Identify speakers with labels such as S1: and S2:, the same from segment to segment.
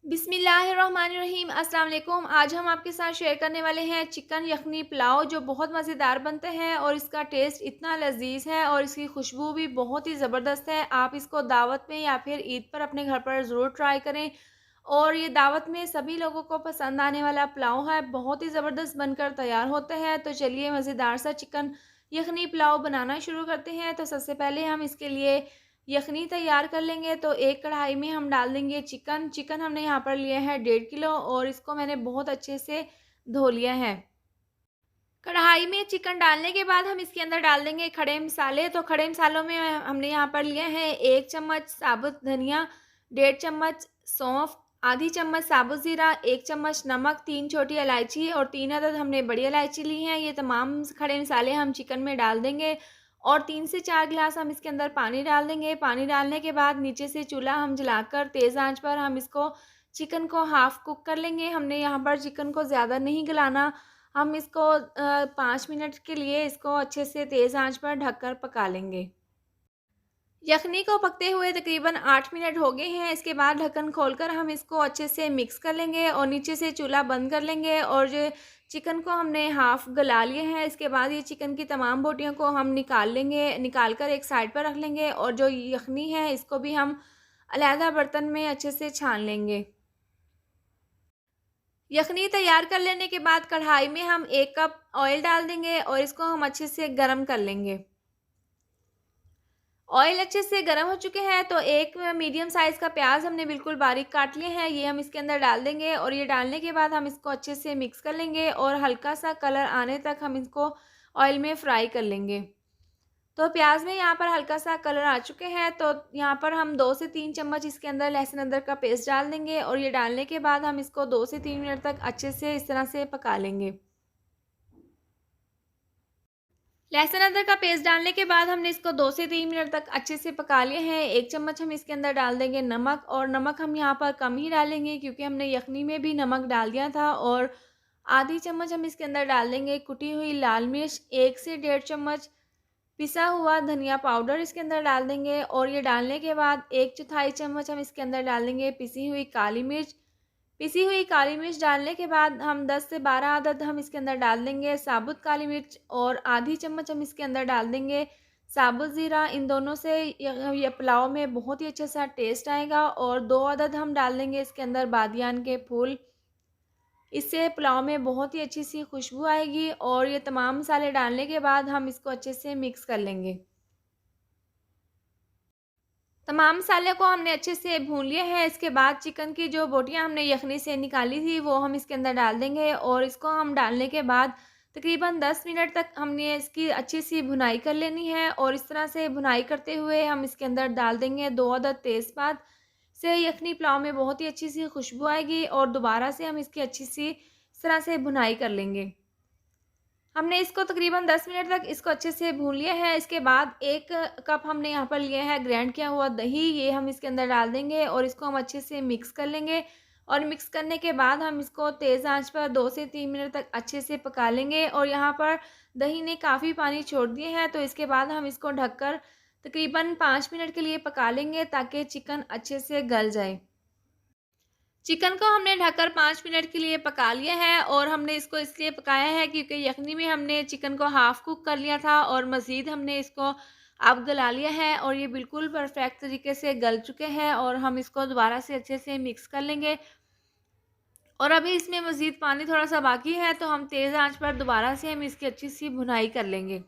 S1: बिस्मिल्लाहिर्रहमानिर्रहीम अस्सलाम वालेकुम। आज हम आपके साथ शेयर करने वाले हैं चिकन यखनी पुलाव जो बहुत मज़ेदार बनते हैं और इसका टेस्ट इतना लज़ीज़ है और इसकी खुशबू भी बहुत ही ज़बरदस्त है। आप इसको दावत में या फिर ईद पर अपने घर पर ज़रूर ट्राई करें और ये दावत में सभी लोगों को पसंद आने वाला पुलाव है। बहुत ही ज़बरदस्त बनकर तैयार होता है। तो चलिए मज़ेदार सा चिकन यखनी पुलाव बनाना शुरू करते हैं। तो सबसे पहले हम इसके लिए यखनी तैयार कर लेंगे। तो एक कढ़ाई में हम डाल देंगे चिकन। चिकन हमने यहाँ पर लिया है 1.5 किलो और इसको मैंने बहुत अच्छे से धो लिया है। कढ़ाई में चिकन डालने के बाद हम इसके अंदर डाल देंगे खड़े मसाले। तो खड़े मसालों में हमने यहाँ पर लिया है 1 चम्मच साबुत धनिया, 1.5 चम्मच सौंफ, आधी चम्मच साबुत ज़ीरा, 1 चम्मच नमक, 3 छोटी इलायची और 3 अदद हमने बड़ी इलायची ली हैं। ये तमाम खड़े मसाले हम चिकन में डाल देंगे और 3 से 4 गिलास हम इसके अंदर पानी डाल देंगे। पानी डालने के बाद नीचे से चूल्हा हम जलाकर तेज़ आंच पर हम इसको चिकन को हाफ़ कुक कर लेंगे। हमने यहाँ पर चिकन को ज़्यादा नहीं गलाना। हम इसको 5 मिनट के लिए इसको अच्छे से तेज़ आंच पर ढककर पका लेंगे। यखनी को पकते हुए तकरीबन 8 मिनट हो गए हैं। इसके बाद ढक्कन खोलकर हम इसको अच्छे से मिक्स कर लेंगे और नीचे से चूल्हा बंद कर लेंगे और जो चिकन को हमने हाफ़ गला लिया है। इसके बाद ये चिकन की तमाम बोटियों को हम निकाल लेंगे, निकाल कर एक साइड पर रख लेंगे और जो यखनी है इसको भी हम अलहदा बर्तन में अच्छे से छान लेंगे। यखनी तैयार कर लेने के बाद कढ़ाई में हम 1 कप ऑयल डाल देंगे और इसको हम अच्छे से गरम कर लेंगे। ऑयल अच्छे से गरम हो चुके हैं तो एक मीडियम साइज़ का प्याज हमने बिल्कुल बारीक काट लिए हैं, ये हम इसके अंदर डाल देंगे और ये डालने के बाद हम इसको अच्छे से मिक्स कर लेंगे और हल्का सा कलर आने तक हम इसको ऑयल में फ्राई कर लेंगे। तो प्याज में यहाँ पर हल्का सा कलर आ चुके हैं तो यहाँ पर हम 2 से 3 चम्मच इसके अंदर लहसुन अदरक का पेस्ट डाल देंगे और ये डालने के बाद हम इसको 2 से 3 मिनट तक अच्छे से इस तरह से पका लेंगे। लहसुन अदरक का पेस्ट डालने के बाद हमने इसको 2 से 3 मिनट तक अच्छे से पका लिए हैं। 1 चम्मच हम इसके अंदर डाल देंगे नमक और नमक हम यहाँ पर कम ही डालेंगे क्योंकि हमने यखनी में भी नमक डाल दिया था और आधी चम्मच हम इसके अंदर डाल देंगे कुटी हुई लाल मिर्च, 1 से 1.5 चम्मच पिसा हुआ धनिया पाउडर इसके अंदर डाल देंगे और ये डालने के बाद 1/4 चम्मच हम इसके अंदर डाल देंगे पिसी हुई काली मिर्च। पिसी हुई काली मिर्च डालने के बाद हम 10 से 12 अदद हम इसके अंदर डाल देंगे साबुत काली मिर्च और आधी चम्मच हम इसके अंदर डाल देंगे साबुत ज़ीरा। इन दोनों से ये पुलाव में बहुत ही अच्छा सा टेस्ट आएगा और 2 अदद हम डाल देंगे इसके अंदर बादियान के फूल। इससे पुलाव में बहुत ही अच्छी सी खुशबू आएगी और ये तमाम मसाले डालने के बाद हम इसको अच्छे से मिक्स कर लेंगे। तमाम मसाले को हमने अच्छे से भून लिया है। इसके बाद चिकन की जो बोटियाँ हमने यखनी से निकाली थी वो हम इसके अंदर डाल देंगे और इसको हम डालने के बाद तकरीबन 10 मिनट तक हमने इसकी अच्छी सी भुनाई कर लेनी है और इस तरह से भुनाई करते हुए हम इसके अंदर डाल देंगे 2 अदद तेज़पात। से यखनी पुलाव में बहुत ही अच्छी सी खुशबू आएगी और दोबारा से हम इसकी अच्छी सी इस तरह से भुनाई कर लेंगे। हमने इसको तकरीबन 10 मिनट तक इसको अच्छे से भून लिया है। इसके बाद 1 कप हमने यहाँ पर लिया है ग्राइंड किया हुआ दही, ये हम इसके अंदर डाल देंगे और इसको हम अच्छे से मिक्स कर लेंगे और मिक्स करने के बाद हम इसको तेज़ आंच पर 2 से 3 मिनट तक अच्छे से पका लेंगे और यहाँ पर दही ने काफ़ी पानी छोड़ दिए हैं तो इसके बाद हम इसको ढककर तकरीबन 5 मिनट के लिए पका लेंगे ताकि चिकन अच्छे से गल जाए। चिकन को हमने ढककर 5 मिनट के लिए पका लिया है और हमने इसको इसलिए पकाया है क्योंकि यखनी में हमने चिकन को हाफ़ कुक कर लिया था और मज़ीद हमने इसको अब गला लिया है और ये बिल्कुल परफेक्ट तरीके से गल चुके हैं और हम इसको दोबारा से अच्छे से मिक्स कर लेंगे। और अभी इसमें मज़ीद पानी थोड़ा-सा बाकी है तो हम तेज़ आंच पर दोबारा से हम इसकी अच्छी सी भुनाई कर लेंगे।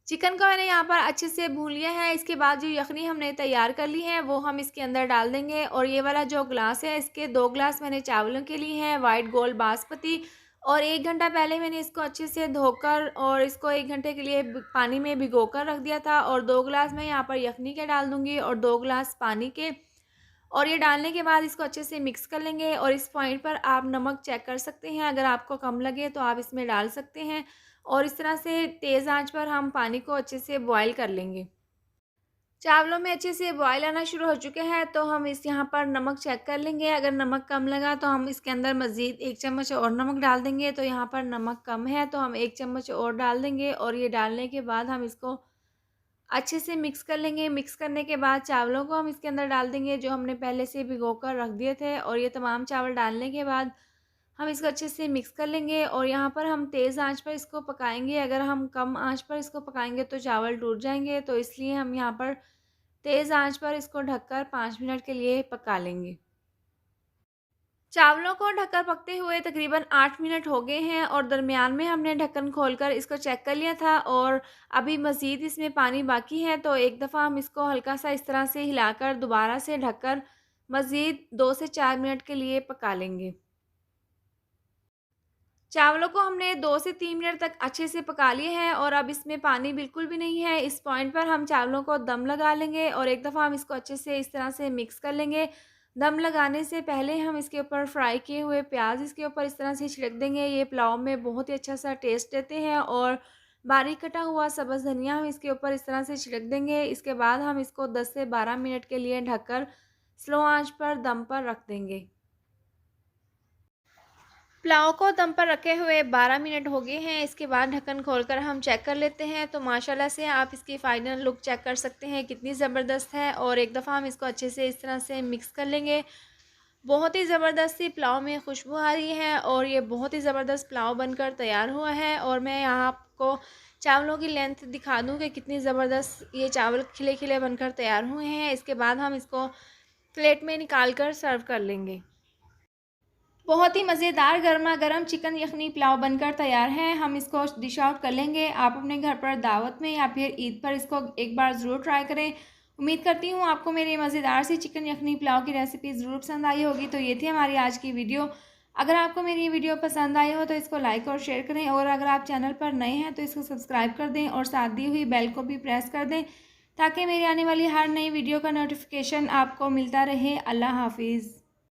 S1: चिकन को मैंने यहाँ पर अच्छे से भून लिया है। इसके बाद जो यखनी हमने तैयार कर ली है वो हम इसके अंदर डाल देंगे और ये वाला जो ग्लास है इसके 2 ग्लास मैंने चावलों के लिए हैं वाइट गोल्ड बासमती और 1 घंटा पहले मैंने इसको अच्छे से धोकर और इसको 1 घंटे के लिए पानी में भिगोकर रख दिया था और 2 ग्लास मैं यहाँ पर यखनी के डाल दूँगी और 2 ग्लास पानी के और ये डालने के बाद इसको अच्छे से मिक्स कर लेंगे और इस पॉइंट पर आप नमक चेक कर सकते हैं, अगर आपको कम लगे तो आप इसमें डाल सकते हैं और इस तरह से तेज़ आंच पर हम पानी को अच्छे से बॉयल कर लेंगे। चावलों में अच्छे से बॉयल आना शुरू हो चुके हैं तो हम इस यहाँ पर नमक चेक कर लेंगे, अगर नमक कम लगा तो हम इसके अंदर मज़ीद 1 चम्मच और नमक डाल देंगे। तो यहाँ पर नमक कम है तो हम 1 चम्मच और डाल देंगे और ये डालने के बाद हम इसको अच्छे से मिक्स कर लेंगे। मिक्स करने के बाद चावलों को हम इसके अंदर डाल देंगे जो हमने पहले से भिगो कर रख दिए थे, और ये तमाम चावल डालने के बाद हम इसको अच्छे से मिक्स कर लेंगे। और यहाँ पर हम तेज़ आंच पर इसको पकाएँगे। अगर हम कम आंच पर इसको पकाएँगे तो चावल टूट जाएँगे, तो इसलिए हम यहाँ पर तेज़ आंच पर इसको ढककर 5 मिनट के लिए पका लेंगे। चावलों को ढककर पकते हुए तकरीबन 8 मिनट हो गए हैं, और दरमियान में हमने ढक्कन खोलकर इसको चेक कर लिया था, और अभी मज़ीद इसमें पानी बाकी है। तो एक दफ़ा हम इसको हल्का-सा इस तरह से हिलाकर दोबारा से ढककर मज़ीद 2 से 4 मिनट के लिए पका लेंगे। चावलों को हमने 2 से 3 मिनट तक अच्छे से पका लिए हैं, और अब इसमें पानी बिल्कुल भी नहीं है। इस पॉइंट पर हम चावलों को दम लगा लेंगे, और एक दफ़ा हम इसको अच्छे से इस तरह से मिक्स कर लेंगे। दम लगाने से पहले हम इसके ऊपर फ्राई किए हुए प्याज इसके ऊपर इस तरह से छिड़क देंगे। ये पुलाव में बहुत ही अच्छा-सा टेस्ट देते हैं, और बारीक कटा हुआ सब्ज़ धनिया हम इसके ऊपर इस तरह से छिड़क देंगे। इसके बाद हम इसको 10 से 12 मिनट के लिए ढककर स्लो आँच पर दम पर रख देंगे। पुलाव को दम पर रखे हुए 12 मिनट हो गए हैं। इसके बाद ढक्कन खोलकर हम चेक कर लेते हैं, तो माशाल्लाह से आप इसकी फ़ाइनल लुक चेक कर सकते हैं कितनी ज़बरदस्त है। और एक दफ़ा हम इसको अच्छे से इस तरह से मिक्स कर लेंगे। बहुत ही ज़बरदस्त सी पुलाव में खुशबू आ रही है, और ये बहुत ही ज़बरदस्त पुलाव बनकर तैयार हुआ है। और मैं यहाँ आपको चावलों की लेंथ दिखा दूँ कि कितनी ज़बरदस्त ये चावल खिले-खिले बनकर तैयार हुए हैं। इसके बाद हम इसको प्लेट में निकाल कर सर्व कर लेंगे। बहुत ही मज़ेदार गरमा-गरम चिकन यखनी पुलाव बनकर तैयार है। हम इसको डिश आउट कर लेंगे। आप अपने घर पर दावत में या फिर ईद पर इसको एक बार ज़रूर ट्राई करें। उम्मीद करती हूँ आपको मेरी मज़ेदार सी चिकन यखनी पुलाव की रेसिपी ज़रूर पसंद आई होगी। तो ये थी हमारी आज की वीडियो। अगर आपको मेरी ये वीडियो पसंद आई हो तो इसको लाइक और शेयर करें, और अगर आप चैनल पर नए हैं तो इसको सब्सक्राइब कर दें, और साथ दी हुई बेल को भी प्रेस कर दें, ताकि मेरी आने वाली हर नई वीडियो का नोटिफिकेशन आपको मिलता रहे। अल्लाह हाफ़िज़।